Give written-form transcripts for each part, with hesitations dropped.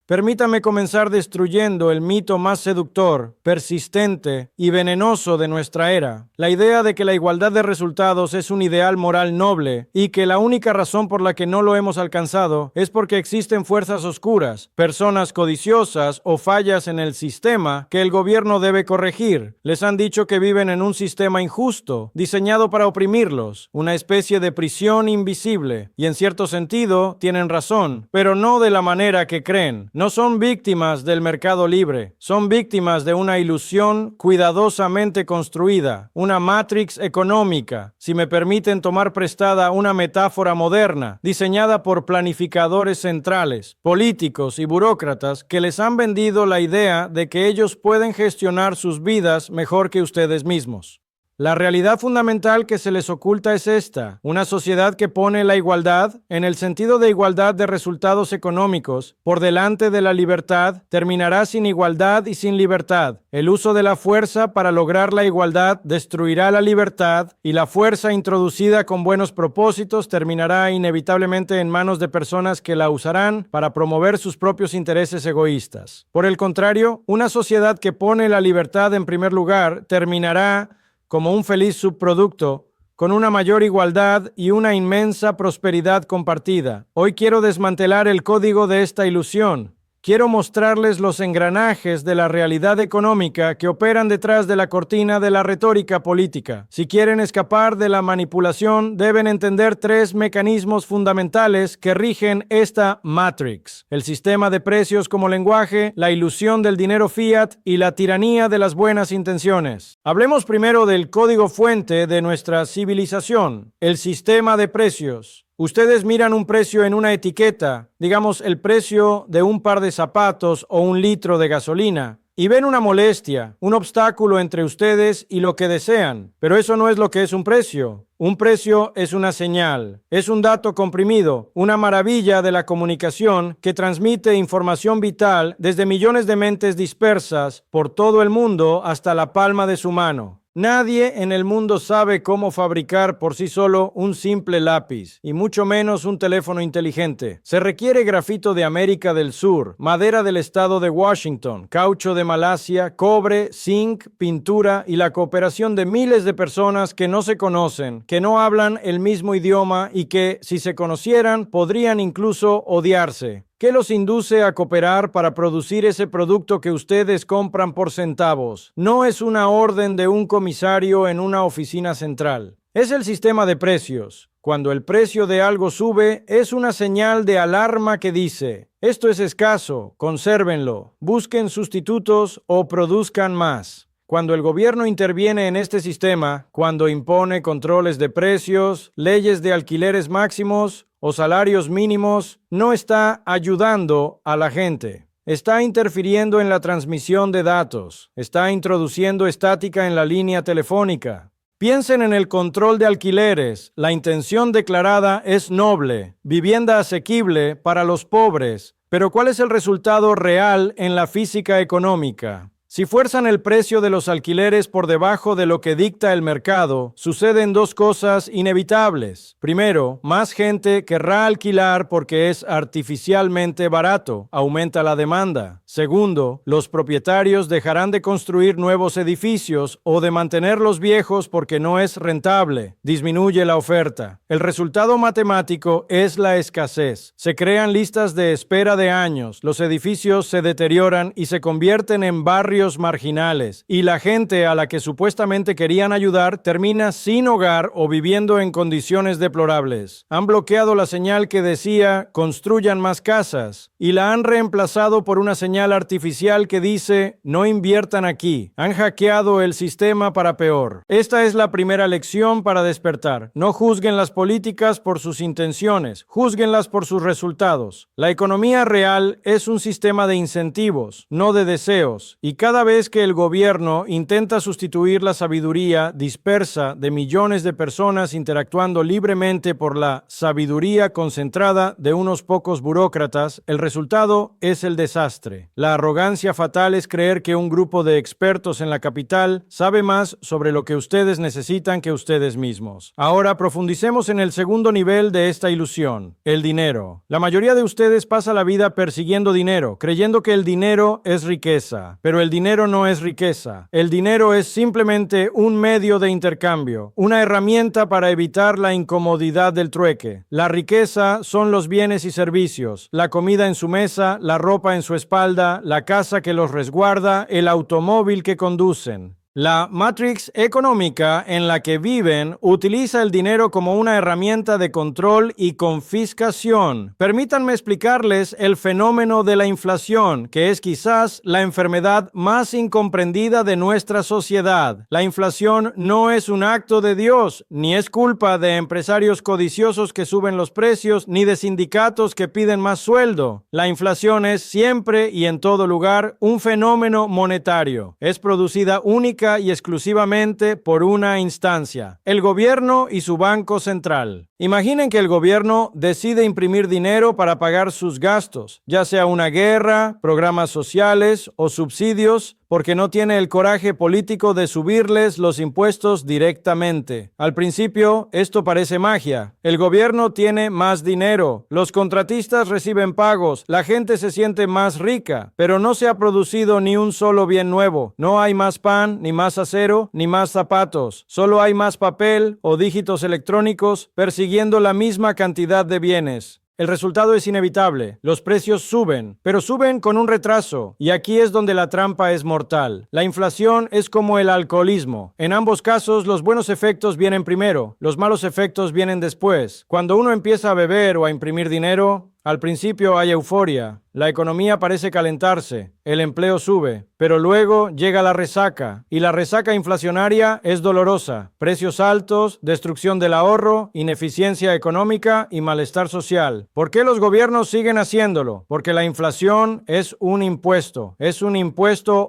Permítame comenzar destruyendo el mito más seductor, persistente y venenoso de nuestra era. La idea de que la igualdad de resultados es un ideal moral noble y que la única razón por la que no lo hemos alcanzado es porque existen fuerzas oscuras, personas codiciosas o fallas en el sistema que el gobierno debe corregir. Les han dicho que viven en un sistema injusto, diseñado para oprimirlos, una especie de prisión invisible, y en cierto sentido tienen razón, pero no de la manera que creen. No son víctimas del mercado libre, son víctimas de una ilusión cuidadosamente construida, una matrix económica, si me permiten tomar prestada una metáfora moderna, diseñada por planificadores centrales, políticos y burócratas que les han vendido la idea de que ellos pueden gestionar sus vidas mejor que ustedes mismos. La realidad fundamental que se les oculta es esta: una sociedad que pone la igualdad, en el sentido de igualdad de resultados económicos, por delante de la libertad, terminará sin igualdad y sin libertad. El uso de la fuerza para lograr la igualdad destruirá la libertad, y la fuerza introducida con buenos propósitos terminará inevitablemente en manos de personas que la usarán para promover sus propios intereses egoístas. Por el contrario, una sociedad que pone la libertad en primer lugar terminará como un feliz subproducto, con una mayor igualdad y una inmensa prosperidad compartida. Hoy quiero desmantelar el código de esta ilusión. Quiero mostrarles los engranajes de la realidad económica que operan detrás de la cortina de la retórica política. Si quieren escapar de la manipulación, deben entender 3 mecanismos fundamentales que rigen esta Matrix: el sistema de precios como lenguaje, la ilusión del dinero fiat y la tiranía de las buenas intenciones. Hablemos primero del código fuente de nuestra civilización, el sistema de precios. Ustedes miran un precio en una etiqueta, digamos el precio de un par de zapatos o un litro de gasolina, y ven una molestia, un obstáculo entre ustedes y lo que desean. Pero eso no es lo que es un precio. Un precio es una señal, es un dato comprimido, una maravilla de la comunicación que transmite información vital desde millones de mentes dispersas por todo el mundo hasta la palma de su mano. Nadie en el mundo sabe cómo fabricar por sí solo un simple lápiz, y mucho menos un teléfono inteligente. Se requiere grafito de América del Sur, madera del estado de Washington, caucho de Malasia, cobre, zinc, pintura y la cooperación de miles de personas que no se conocen, que no hablan el mismo idioma y que, si se conocieran, podrían incluso odiarse. ¿Qué los induce a cooperar para producir ese producto que ustedes compran por centavos? No es una orden de un comisario en una oficina central. Es el sistema de precios. Cuando el precio de algo sube, es una señal de alarma que dice: esto es escaso, consérvenlo, busquen sustitutos o produzcan más. Cuando el gobierno interviene en este sistema, cuando impone controles de precios, leyes de alquileres máximos o salarios mínimos, no está ayudando a la gente. Está interfiriendo en la transmisión de datos. Está introduciendo estática en la línea telefónica. Piensen en el control de alquileres. La intención declarada es noble, vivienda asequible para los pobres. Pero ¿cuál es el resultado real en la física económica? Si fuerzan el precio de los alquileres por debajo de lo que dicta el mercado, suceden 2 cosas inevitables. Primero, más gente querrá alquilar porque es artificialmente barato, aumenta la demanda. Segundo, los propietarios dejarán de construir nuevos edificios o de mantener los viejos porque no es rentable, disminuye la oferta. El resultado matemático es la escasez. Se crean listas de espera de años, los edificios se deterioran y se convierten en barrios marginales, y la gente a la que supuestamente querían ayudar termina sin hogar o viviendo en condiciones deplorables. Han bloqueado la señal que decía construyan más casas y la han reemplazado por una señal artificial que dice no inviertan aquí. Han hackeado el sistema para peor. Esta es la primera lección para despertar. No juzguen las políticas por sus intenciones, júzguenlas por sus resultados. La economía real es un sistema de incentivos, no de deseos, y cada cada vez que el gobierno intenta sustituir la sabiduría dispersa de millones de personas interactuando libremente por la sabiduría concentrada de unos pocos burócratas, el resultado es el desastre. La arrogancia fatal es creer que un grupo de expertos en la capital sabe más sobre lo que ustedes necesitan que ustedes mismos. Ahora profundicemos en el segundo nivel de esta ilusión, el dinero. La mayoría de ustedes pasa la vida persiguiendo dinero, creyendo que el dinero es riqueza. Pero el dinero no es riqueza. El dinero es simplemente un medio de intercambio, una herramienta para evitar la incomodidad del trueque. La riqueza son los bienes y servicios, la comida en su mesa, la ropa en su espalda, la casa que los resguarda, el automóvil que conducen. La Matrix económica en la que viven utiliza el dinero como una herramienta de control y confiscación. Permítanme explicarles el fenómeno de la inflación, que es quizás la enfermedad más incomprendida de nuestra sociedad. La inflación no es un acto de Dios, ni es culpa de empresarios codiciosos que suben los precios, ni de sindicatos que piden más sueldo. La inflación es siempre y en todo lugar un fenómeno monetario. Es producida única y exclusivamente por una instancia, el gobierno y su banco central. Imaginen que el gobierno decide imprimir dinero para pagar sus gastos, ya sea una guerra, programas sociales o subsidios, porque no tiene el coraje político de subirles los impuestos directamente. Al principio, esto parece magia. El gobierno tiene más dinero, los contratistas reciben pagos, la gente se siente más rica, pero no se ha producido ni un solo bien nuevo. No hay más pan, ni más acero, ni más zapatos. Solo hay más papel o dígitos electrónicos persiguiendo la misma cantidad de bienes. El resultado es inevitable. Los precios suben, pero suben con un retraso. Y aquí es donde la trampa es mortal. La inflación es como el alcoholismo. En ambos casos, los buenos efectos vienen primero. Los malos efectos vienen después. Cuando uno empieza a beber o a imprimir dinero, al principio hay euforia. La economía parece calentarse, el empleo sube, pero luego llega la resaca, y la resaca inflacionaria es dolorosa. Precios altos, destrucción del ahorro, ineficiencia económica y malestar social. ¿Por qué los gobiernos siguen haciéndolo? Porque la inflación es un impuesto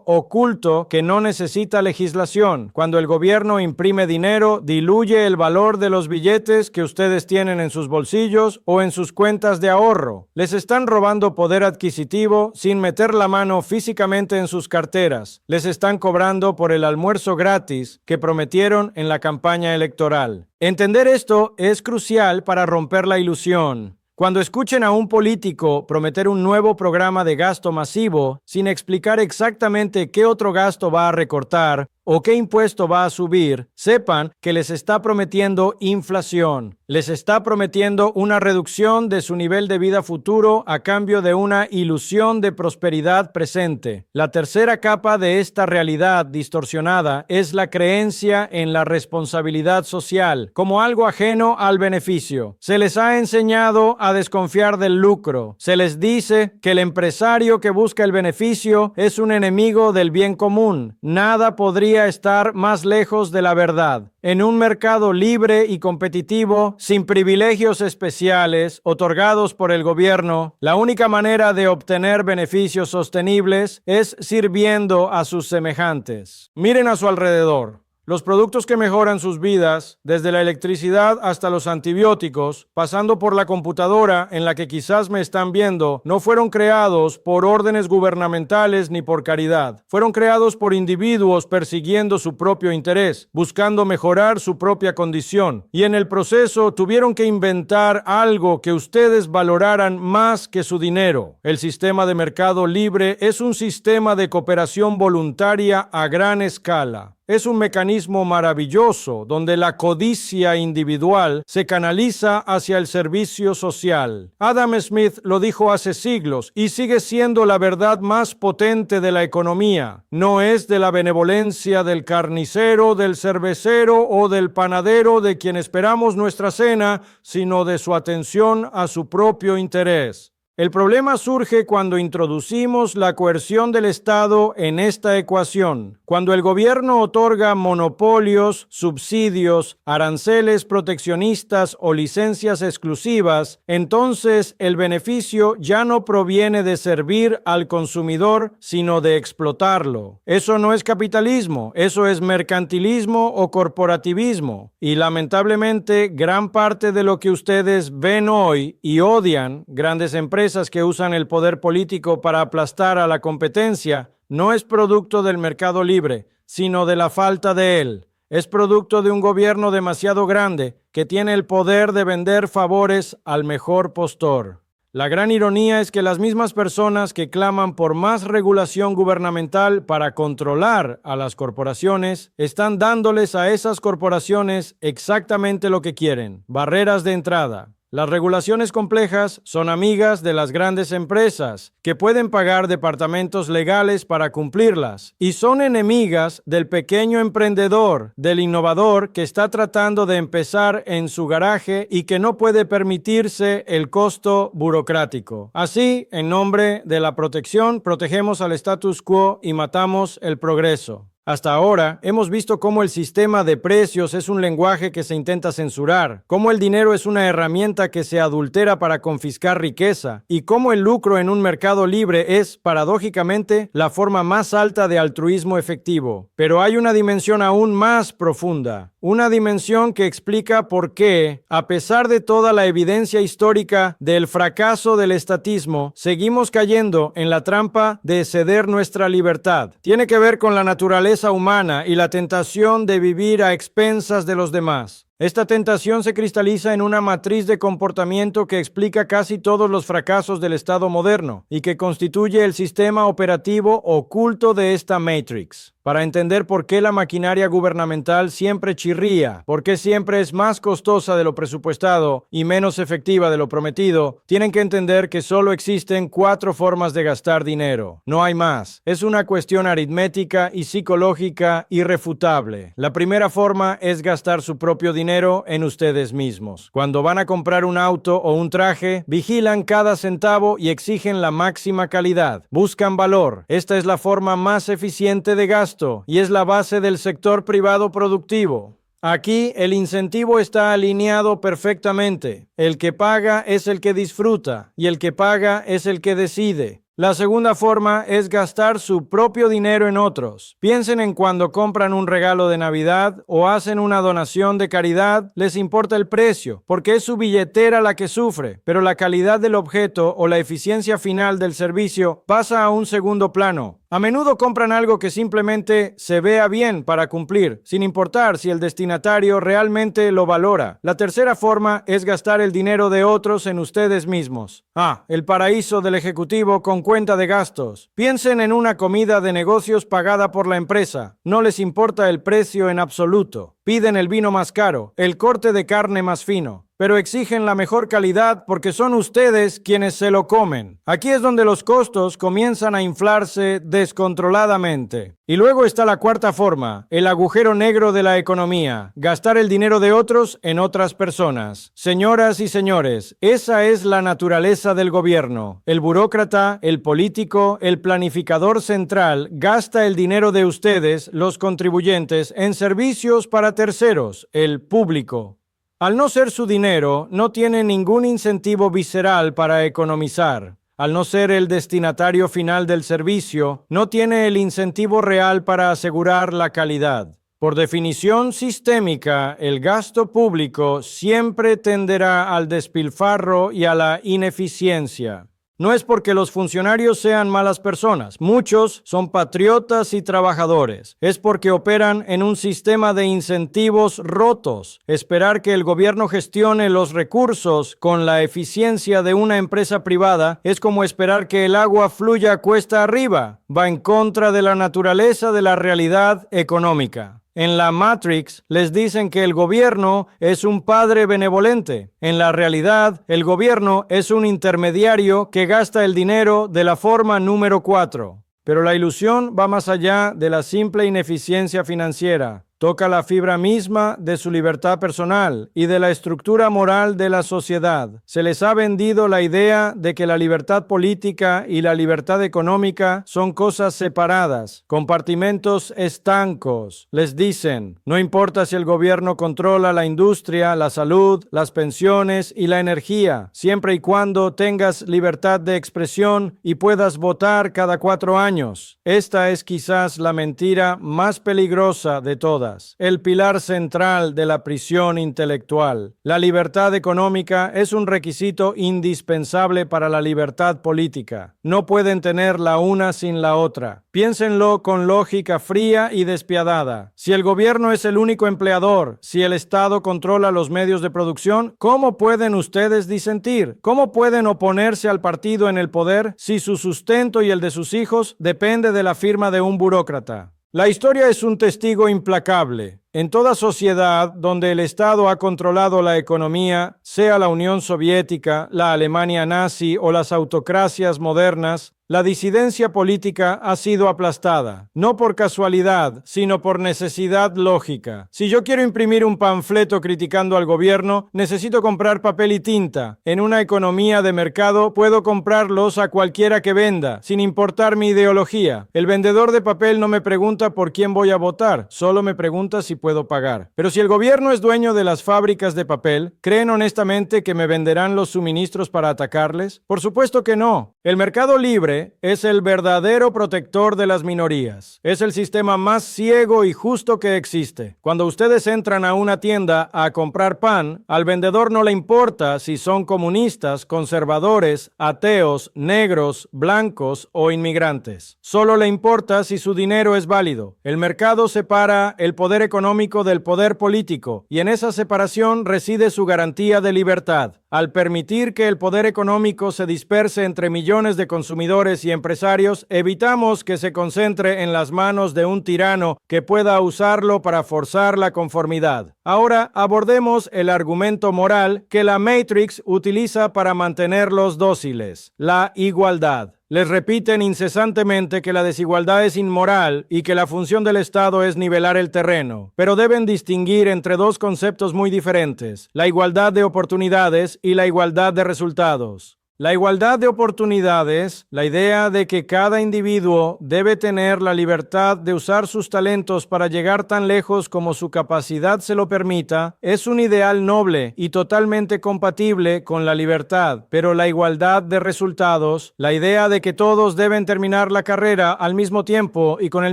oculto que no necesita legislación. Cuando el gobierno imprime dinero, diluye el valor de los billetes que ustedes tienen en sus bolsillos o en sus cuentas de ahorro. Les están robando poder adquisitivo sin meter la mano físicamente en sus carteras. Les están cobrando por el almuerzo gratis que prometieron en la campaña electoral. Entender esto es crucial para romper la ilusión. Cuando escuchen a un político prometer un nuevo programa de gasto masivo sin explicar exactamente qué otro gasto va a recortar o qué impuesto va a subir, sepan que les está prometiendo inflación. Les está prometiendo una reducción de su nivel de vida futuro a cambio de una ilusión de prosperidad presente. La tercera capa de esta realidad distorsionada es la creencia en la responsabilidad social como algo ajeno al beneficio. Se les ha enseñado a desconfiar del lucro. Se les dice que el empresario que busca el beneficio es un enemigo del bien común. Nada podría estar más lejos de la verdad. En un mercado libre y competitivo, sin privilegios especiales otorgados por el gobierno, la única manera de obtener beneficios sostenibles es sirviendo a sus semejantes. Miren a su alrededor. Los productos que mejoran sus vidas, desde la electricidad hasta los antibióticos, pasando por la computadora en la que quizás me están viendo, no fueron creados por órdenes gubernamentales ni por caridad. Fueron creados por individuos persiguiendo su propio interés, buscando mejorar su propia condición. Y en el proceso tuvieron que inventar algo que ustedes valoraran más que su dinero. El sistema de mercado libre es un sistema de cooperación voluntaria a gran escala. Es un mecanismo maravilloso donde la codicia individual se canaliza hacia el servicio social. Adam Smith lo dijo hace siglos y sigue siendo la verdad más potente de la economía. No es de la benevolencia del carnicero, del cervecero o del panadero de quien esperamos nuestra cena, sino de su atención a su propio interés. El problema surge cuando introducimos la coerción del Estado en esta ecuación. Cuando el gobierno otorga monopolios, subsidios, aranceles proteccionistas o licencias exclusivas, entonces el beneficio ya no proviene de servir al consumidor, sino de explotarlo. Eso no es capitalismo, eso es mercantilismo o corporativismo. Y lamentablemente, gran parte de lo que ustedes ven hoy y odian, grandes empresas que usan el poder político para aplastar a la competencia, no es producto del mercado libre, sino de la falta de él. Es producto de un gobierno demasiado grande que tiene el poder de vender favores al mejor postor. La gran ironía es que las mismas personas que claman por más regulación gubernamental para controlar a las corporaciones están dándoles a esas corporaciones exactamente lo que quieren: barreras de entrada. Las regulaciones complejas son amigas de las grandes empresas, que pueden pagar departamentos legales para cumplirlas, y son enemigas del pequeño emprendedor, del innovador que está tratando de empezar en su garaje y que no puede permitirse el costo burocrático. Así, en nombre de la protección, protegemos al status quo y matamos el progreso. Hasta ahora, hemos visto cómo el sistema de precios es un lenguaje que se intenta censurar, cómo el dinero es una herramienta que se adultera para confiscar riqueza, y cómo el lucro en un mercado libre es, paradójicamente, la forma más alta de altruismo efectivo. Pero hay una dimensión aún más profunda, una dimensión que explica por qué, a pesar de toda la evidencia histórica del fracaso del estatismo, seguimos cayendo en la trampa de ceder nuestra libertad. Tiene que ver con la naturaleza humana y la tentación de vivir a expensas de los demás. Esta tentación se cristaliza en una matriz de comportamiento que explica casi todos los fracasos del Estado moderno y que constituye el sistema operativo oculto de esta Matrix. Para entender por qué la maquinaria gubernamental siempre chirría, por qué siempre es más costosa de lo presupuestado y menos efectiva de lo prometido, tienen que entender que solo existen 4 formas de gastar dinero. No hay más. Es una cuestión aritmética y psicológica irrefutable. La primera forma es gastar su propio dinero en ustedes mismos. Cuando van a comprar un auto o un traje, vigilan cada centavo y exigen la máxima calidad. Buscan valor. Esta es la forma más eficiente de gasto y es la base del sector privado productivo. Aquí el incentivo está alineado perfectamente. El que paga es el que disfruta y el que paga es el que decide. La segunda forma es gastar su propio dinero en otros. Piensen en cuando compran un regalo de Navidad o hacen una donación de caridad, les importa el precio, porque es su billetera la que sufre, pero la calidad del objeto o la eficiencia final del servicio pasa a un segundo plano. A menudo compran algo que simplemente se vea bien para cumplir, sin importar si el destinatario realmente lo valora. La tercera forma es gastar el dinero de otros en ustedes mismos. El paraíso del ejecutivo con cuenta de gastos. Piensen en una comida de negocios pagada por la empresa. No les importa el precio en absoluto. Piden el vino más caro, el corte de carne más fino, pero exigen la mejor calidad porque son ustedes quienes se lo comen. Aquí es donde los costos comienzan a inflarse descontroladamente. Y luego está la cuarta forma, el agujero negro de la economía, gastar el dinero de otros en otras personas. Señoras y señores, esa es la naturaleza del gobierno. El burócrata, el político, el planificador central gasta el dinero de ustedes, los contribuyentes, en servicios para terceros, el público. Al no ser su dinero, no tiene ningún incentivo visceral para economizar. Al no ser el destinatario final del servicio, no tiene el incentivo real para asegurar la calidad. Por definición sistémica, el gasto público siempre tenderá al despilfarro y a la ineficiencia. No es porque los funcionarios sean malas personas, muchos son patriotas y trabajadores. Es porque operan en un sistema de incentivos rotos. Esperar que el gobierno gestione los recursos con la eficiencia de una empresa privada es como esperar que el agua fluya cuesta arriba. Va en contra de la naturaleza de la realidad económica. En la Matrix les dicen que el gobierno es un padre benevolente. En la realidad, el gobierno es un intermediario que gasta el dinero de la forma número 4. Pero la ilusión va más allá de la simple ineficiencia financiera. Toca la fibra misma de su libertad personal y de la estructura moral de la sociedad. Se les ha vendido la idea de que la libertad política y la libertad económica son cosas separadas, compartimentos estancos. Les dicen, no importa si el gobierno controla la industria, la salud, las pensiones y la energía, siempre y cuando tengas libertad de expresión y puedas votar cada 4 años. Esta es quizás la mentira más peligrosa de todas. El pilar central de la prisión intelectual. La libertad económica es un requisito indispensable para la libertad política. No pueden tener la una sin la otra. Piénsenlo con lógica fría y despiadada. Si el gobierno es el único empleador, si el Estado controla los medios de producción, ¿cómo pueden ustedes disentir? ¿Cómo pueden oponerse al partido en el poder si su sustento y el de sus hijos depende de la firma de un burócrata? La historia es un testigo implacable. En toda sociedad donde el Estado ha controlado la economía, sea la Unión Soviética, la Alemania nazi o las autocracias modernas, la disidencia política ha sido aplastada, no por casualidad, sino por necesidad lógica. Si yo quiero imprimir un panfleto criticando al gobierno, necesito comprar papel y tinta. En una economía de mercado, puedo comprarlos a cualquiera que venda, sin importar mi ideología. El vendedor de papel no me pregunta por quién voy a votar, solo me pregunta si puedo pagar. Pero si el gobierno es dueño de las fábricas de papel, ¿creen honestamente que me venderán los suministros para atacarles? Por supuesto que no. El mercado libre es el verdadero protector de las minorías. Es el sistema más ciego y justo que existe. Cuando ustedes entran a una tienda a comprar pan, al vendedor no le importa si son comunistas, conservadores, ateos, negros, blancos o inmigrantes. Solo le importa si su dinero es válido. El mercado separa el poder económico del poder político y en esa separación reside su garantía de libertad. Al permitir que el poder económico se disperse entre millones de consumidores y empresarios, evitamos que se concentre en las manos de un tirano que pueda usarlo para forzar la conformidad. Ahora abordemos el argumento moral que la Matrix utiliza para mantenerlos dóciles: la igualdad. Les repiten incesantemente que la desigualdad es inmoral y que la función del Estado es nivelar el terreno, pero deben distinguir entre dos conceptos muy diferentes: la igualdad de oportunidades y la igualdad de resultados. La igualdad de oportunidades, la idea de que cada individuo debe tener la libertad de usar sus talentos para llegar tan lejos como su capacidad se lo permita, es un ideal noble y totalmente compatible con la libertad. Pero la igualdad de resultados, la idea de que todos deben terminar la carrera al mismo tiempo y con el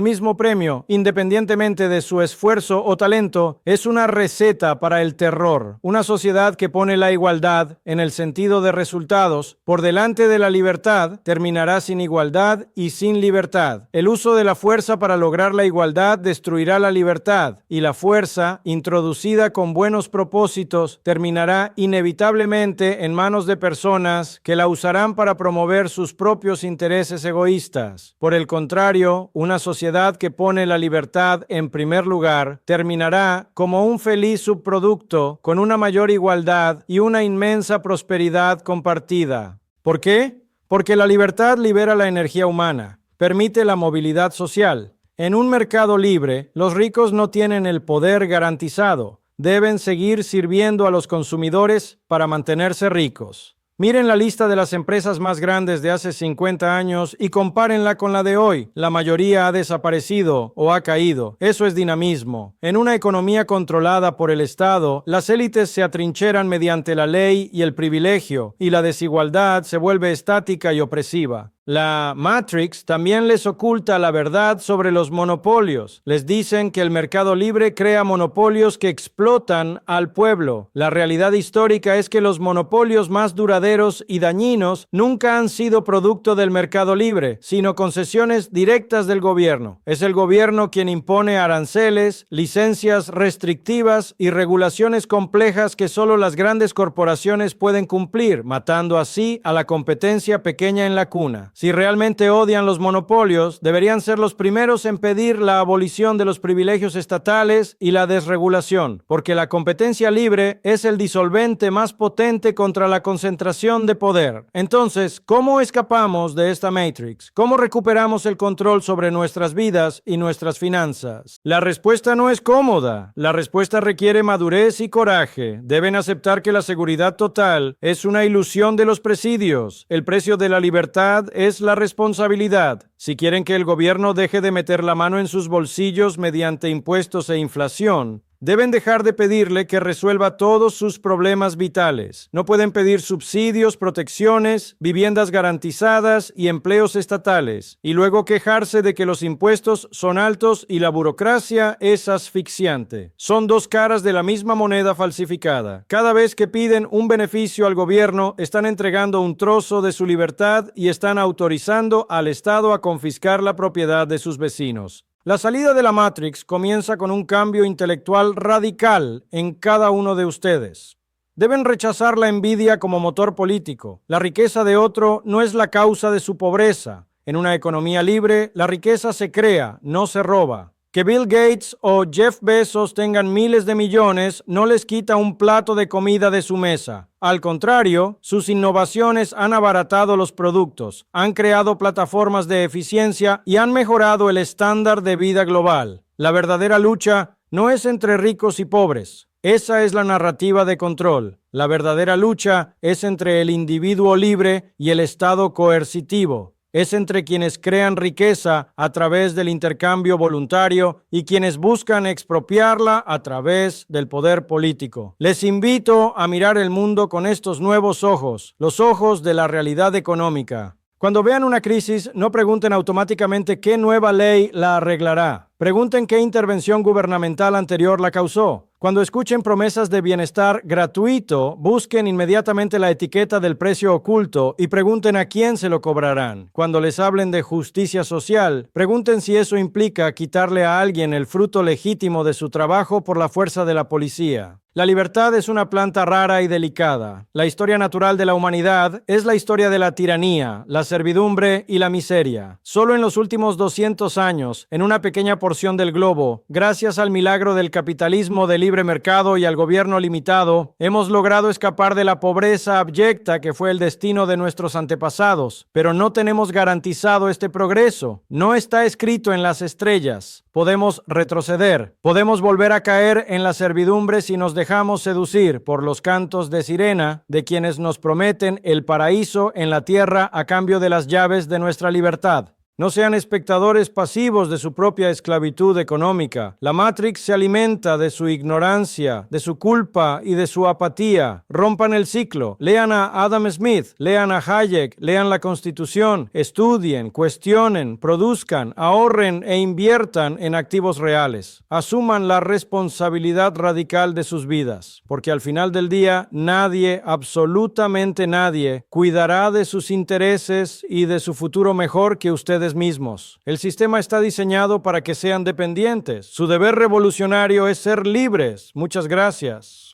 mismo premio, independientemente de su esfuerzo o talento, es una receta para el terror. Una sociedad que pone la igualdad en el sentido de resultados por delante de la libertad terminará sin igualdad y sin libertad. El uso de la fuerza para lograr la igualdad destruirá la libertad, y la fuerza, introducida con buenos propósitos, terminará inevitablemente en manos de personas que la usarán para promover sus propios intereses egoístas. Por el contrario, una sociedad que pone la libertad en primer lugar terminará como un feliz subproducto con una mayor igualdad y una inmensa prosperidad compartida. ¿Por qué? Porque la libertad libera la energía humana, permite la movilidad social. En un mercado libre, los ricos no tienen el poder garantizado. Deben seguir sirviendo a los consumidores para mantenerse ricos. Miren la lista de las empresas más grandes de hace 50 años y compárenla con la de hoy. La mayoría ha desaparecido o ha caído. Eso es dinamismo. En una economía controlada por el Estado, las élites se atrincheran mediante la ley y el privilegio, y la desigualdad se vuelve estática y opresiva. La Matrix también les oculta la verdad sobre los monopolios. Les dicen que el mercado libre crea monopolios que explotan al pueblo. La realidad histórica es que los monopolios más duraderos y dañinos nunca han sido producto del mercado libre, sino concesiones directas del gobierno. Es el gobierno quien impone aranceles, licencias restrictivas y regulaciones complejas que solo las grandes corporaciones pueden cumplir, matando así a la competencia pequeña en la cuna. Si realmente odian los monopolios, deberían ser los primeros en pedir la abolición de los privilegios estatales y la desregulación, porque la competencia libre es el disolvente más potente contra la concentración de poder. Entonces, ¿cómo escapamos de esta Matrix? ¿Cómo recuperamos el control sobre nuestras vidas y nuestras finanzas? La respuesta no es cómoda. La respuesta requiere madurez y coraje. Deben aceptar que la seguridad total es una ilusión de los presidios. El precio de la libertad es la responsabilidad. Si quieren que el gobierno deje de meter la mano en sus bolsillos mediante impuestos e inflación, deben dejar de pedirle que resuelva todos sus problemas vitales. No pueden pedir subsidios, protecciones, viviendas garantizadas y empleos estatales, y luego quejarse de que los impuestos son altos y la burocracia es asfixiante. Son dos caras de la misma moneda falsificada. Cada vez que piden un beneficio al gobierno, están entregando un trozo de su libertad y están autorizando al Estado a confiscar la propiedad de sus vecinos. La salida de la Matrix comienza con un cambio intelectual radical en cada uno de ustedes. Deben rechazar la envidia como motor político. La riqueza de otro no es la causa de su pobreza. En una economía libre, la riqueza se crea, no se roba. Que Bill Gates o Jeff Bezos tengan miles de millones no les quita un plato de comida de su mesa. Al contrario, sus innovaciones han abaratado los productos, han creado plataformas de eficiencia y han mejorado el estándar de vida global. La verdadera lucha no es entre ricos y pobres. Esa es la narrativa de control. La verdadera lucha es entre el individuo libre y el Estado coercitivo. Es entre quienes crean riqueza a través del intercambio voluntario y quienes buscan expropiarla a través del poder político. Les invito a mirar el mundo con estos nuevos ojos, los ojos de la realidad económica. Cuando vean una crisis, no pregunten automáticamente qué nueva ley la arreglará. Pregunten qué intervención gubernamental anterior la causó. Cuando escuchen promesas de bienestar gratuito, busquen inmediatamente la etiqueta del precio oculto y pregunten a quién se lo cobrarán. Cuando les hablen de justicia social, pregunten si eso implica quitarle a alguien el fruto legítimo de su trabajo por la fuerza de la policía. La libertad es una planta rara y delicada. La historia natural de la humanidad es la historia de la tiranía, la servidumbre y la miseria. Solo en los últimos 200 años, en una pequeña porción del globo, gracias al milagro del capitalismo de libre mercado y al gobierno limitado, hemos logrado escapar de la pobreza abyecta que fue el destino de nuestros antepasados. Pero no tenemos garantizado este progreso. No está escrito en las estrellas. Podemos retroceder. Podemos volver a caer en la servidumbre si nos dejamos seducir por los cantos de sirena de quienes nos prometen el paraíso en la tierra a cambio de las llaves de nuestra libertad. No sean espectadores pasivos de su propia esclavitud económica. La Matrix se alimenta de su ignorancia, de su culpa y de su apatía. Rompan el ciclo. Lean a Adam Smith, lean a Hayek, lean la Constitución, estudien, cuestionen, produzcan, ahorren e inviertan en activos reales. Asuman la responsabilidad radical de sus vidas, porque al final del día nadie, absolutamente nadie, cuidará de sus intereses y de su futuro mejor que ustedes mismos. El sistema está diseñado para que sean dependientes. Su deber revolucionario es ser libres. Muchas gracias.